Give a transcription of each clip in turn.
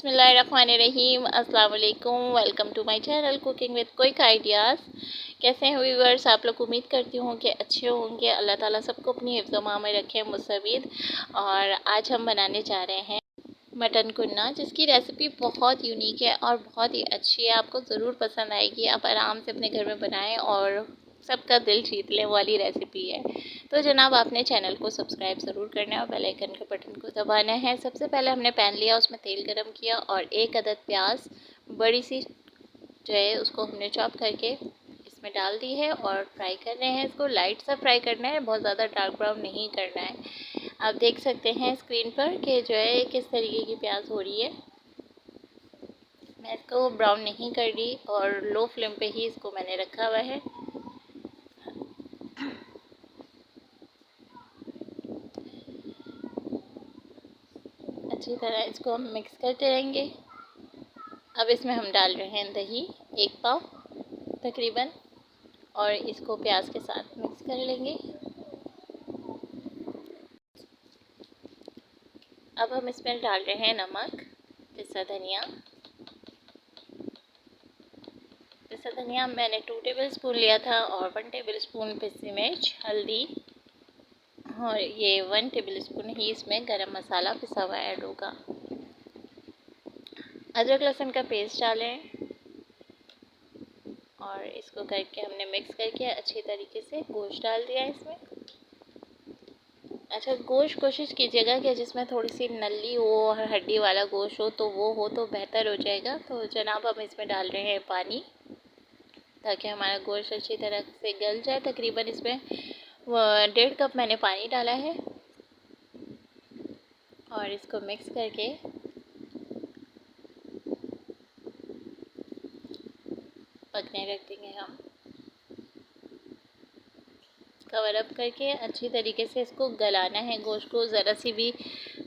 बिस्मिल्लाहिर्रहमानिर्रहीम। अस्सलाम वालेकुम। Welcome to my channel cooking with quick ideas. कैसे हैं व्यूअर्स? आप लोग उम्मीद करती हूँ कि अच्छे होंगे। अल्लाह ताला सबको अपनी हिफ्ज़-ओ-मान में रखे, मुस्तफ़ीद। और आज हम बनाने जा रहे हैं मटन कुन्ना, जिसकी रेसिपी बहुत यूनिक है और बहुत ही अच्छी है। आपको ज़रूर पसंद आएगी। आप आराम से अपने घर में बनाएं और सबका दिल जीत लें वाली रेसिपी है। तो जनाब, आपने चैनल को सब्सक्राइब ज़रूर करना है और बेल आइकन के बटन को दबाना है। सबसे पहले हमने पैन लिया, उसमें तेल गरम किया और एक अदद प्याज बड़ी सी जो है उसको हमने चॉप करके इसमें डाल दी है और फ्राई कर रहे हैं। इसको लाइट सा फ्राई करना है, बहुत ज़्यादा डार्क ब्राउन नहीं करना है। आप देख सकते हैं स्क्रीन पर कि जो है किस तरीके की प्याज हो रही है। मैं इसको ब्राउन नहीं कर रही और लो फ्लेम पे ही इसको मैंने रखा हुआ है। अच्छी तरह इसको हम मिक्स करते रहेंगे। अब इसमें हम डाल रहे हैं दही, 1 पाव तकरीबन, और इसको प्याज के साथ मिक्स कर लेंगे। अब हम इसमें डाल रहे हैं नमक, पिसा धनिया मैंने 2 टेबल स्पून लिया था और 1 टेबल स्पून पिसी मिर्च, हल्दी, और ये 1 टेबल स्पून ही इसमें गरम मसाला पिसा हुआ ऐड होगा। अदरक लहसुन का पेस्ट डालें और इसको करके हमने मिक्स करके अच्छी तरीके से गोश्त डाल दिया है इसमें। अच्छा, गोश्त कोशिश कीजिएगा कि जिसमें थोड़ी सी नली हो और हड्डी वाला गोश्त हो, तो वो हो तो बेहतर हो जाएगा। तो जनाब, हम इसमें डाल रहे हैं पानी ताकि हमारा गोश्त अच्छी तरह से गल जाए। तकरीबन इसमें 1.5 कप मैंने पानी डाला है और इसको मिक्स करके पकने रख देंगे हम। कवर अप करके अच्छी तरीके से इसको गलाना है गोश्त को। ज़रा सी भी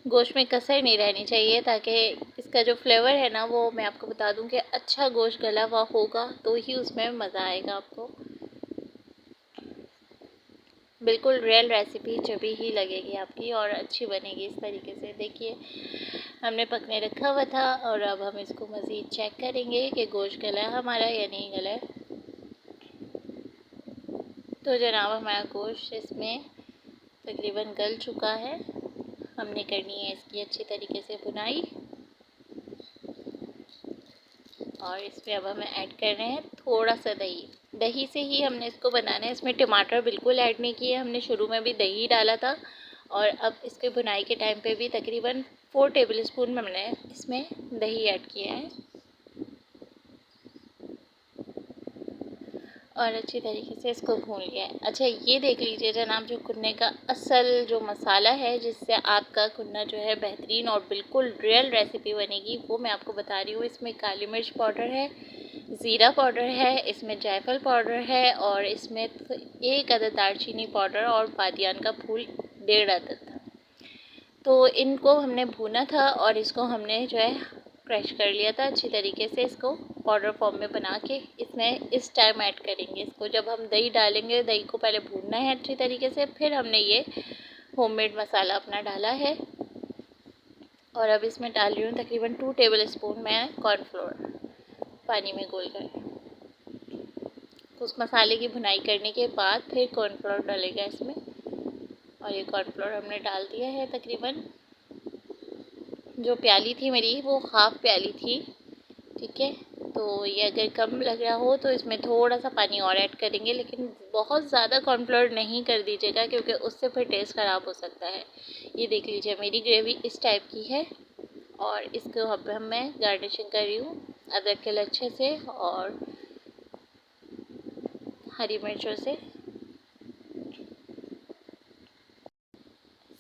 गोश्त में कसर नहीं रहनी चाहिए, ताकि इसका जो फ्लेवर है ना, वो मैं आपको बता दूं कि अच्छा गोश्त गला हुआ होगा तो ही उसमें मज़ा आएगा आपको। बिल्कुल रियल रेसिपी जभी ही लगेगी आपकी और अच्छी बनेगी इस तरीके से। देखिए, हमने पकने रखा हुआ था और अब हम इसको मज़ीद चेक करेंगे कि गोश्त गला है हमारा या नहीं गला है। तो जनाब, हमारा गोश्त इसमें तकरीबन गल चुका है। हमने करनी है इसकी अच्छी तरीके से भुनाई और इसमें अब हम ऐड कर रहे हैं थोड़ा सा दही। दही से ही हमने इसको बनाना है, इसमें टमाटर बिल्कुल ऐड नहीं किए। हमने शुरू में भी दही डाला था और अब इसके भुनाई के टाइम पे भी तकरीबन 4 टेबल स्पून हमने इसमें दही ऐड किया है और अच्छी तरीके से इसको भून लिया है। अच्छा, ये देख लीजिए जनाब, जो कुन्ने का असल जो मसाला है जिससे आपका कुन्ना जो है बेहतरीन और बिल्कुल रियल रेसिपी बनेगी, वो मैं आपको बता रही हूँ। इसमें काली मिर्च पाउडर है, ज़ीरा पाउडर है, इसमें जायफल पाउडर है और इसमें 1 अदद दालचीनी पाउडर और बादियान का फूल 1.5 अदद। तो इनको हमने भूना था और इसको हमने जो है क्रश कर लिया था अच्छी तरीके से। इसको पाउडर फॉर्म में बना के इसमें इस टाइम ऐड करेंगे इसको। जब हम दही डालेंगे, दही को पहले भूनना है अच्छी तरीके से, फिर हमने ये होममेड मसाला अपना डाला है। और अब इसमें डाल रही हूँ तकरीबन 2 टेबल स्पून मैं कॉर्नफ्लोर, पानी में घोल कर। उस मसाले की भुनाई करने के बाद फिर कॉर्नफ्लोर डालेगा इसमें और ये कॉर्नफ्लोर हमने डाल दिया है। तकरीबन जो प्याली थी मेरी वो हाफ़ प्याली थी, ठीक है। तो ये अगर कम लग रहा हो तो इसमें थोड़ा सा पानी और ऐड करेंगे, लेकिन बहुत ज़्यादा कॉर्नफ्लोर नहीं कर दीजिएगा क्योंकि उससे फिर टेस्ट ख़राब हो सकता है। ये देख लीजिए, मेरी ग्रेवी इस टाइप की है और इसको अब मैं गार्निशिंग कर रही हूँ अदरक के लच्छे से और हरी मिर्चों से।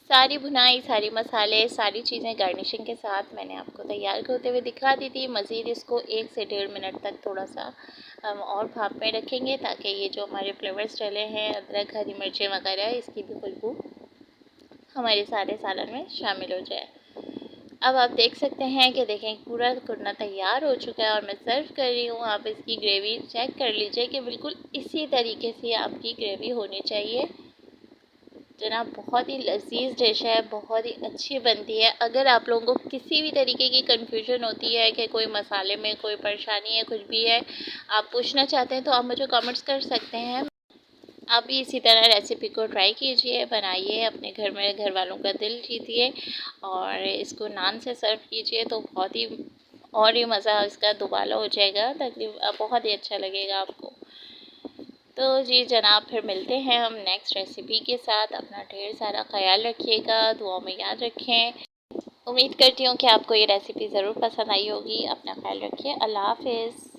सारी भुनाई, सारी मसाले, सारी चीज़ें गार्निशिंग के साथ मैंने आपको तैयार होते हुए दिखा दी थी। मज़ीद इसको 1 से 1.5 मिनट तक थोड़ा सा हम और भाप में रखेंगे ताकि ये जो हमारे फ्लेवर्स डले हैं, अदरक, हरी मिर्चें वगैरह, इसकी भी खुशबू हमारे सारे सालन में शामिल हो जाए। अब आप देख सकते हैं कि देखें पूरा कुन्ना तैयार हो चुका है और मैं सर्व कर रही हूँ। आप इसकी ग्रेवी चेक कर लीजिए कि बिल्कुल इसी तरीके से आपकी ग्रेवी होनी चाहिए। जनाब बहुत ही लज़ीज़ डिश है, बहुत ही अच्छी बनती है। अगर आप लोगों को किसी भी तरीके की कन्फ्यूजन होती है कि कोई मसाले में कोई परेशानी है, कुछ भी है, आप पूछना चाहते हैं तो आप मुझे कमेंट्स कर सकते हैं। आप भी इसी तरह रेसिपी को ट्राई कीजिए, बनाइए, अपने घर में घर वालों का दिल जीतिए और इसको नान से सर्व कीजिए तो बहुत ही और ही मज़ा इसका दुबाला हो जाएगा। बहुत ही अच्छा लगेगा आपको। तो जी जनाब, फिर मिलते हैं हम नेक्स्ट रेसिपी के साथ। अपना ढेर सारा ख्याल रखिएगा, दुआओं में याद रखें। उम्मीद करती हूँ कि आपको ये रेसिपी ज़रूर पसंद आई होगी। अपना ख्याल रखिए। अल्लाह हाफ़िज़।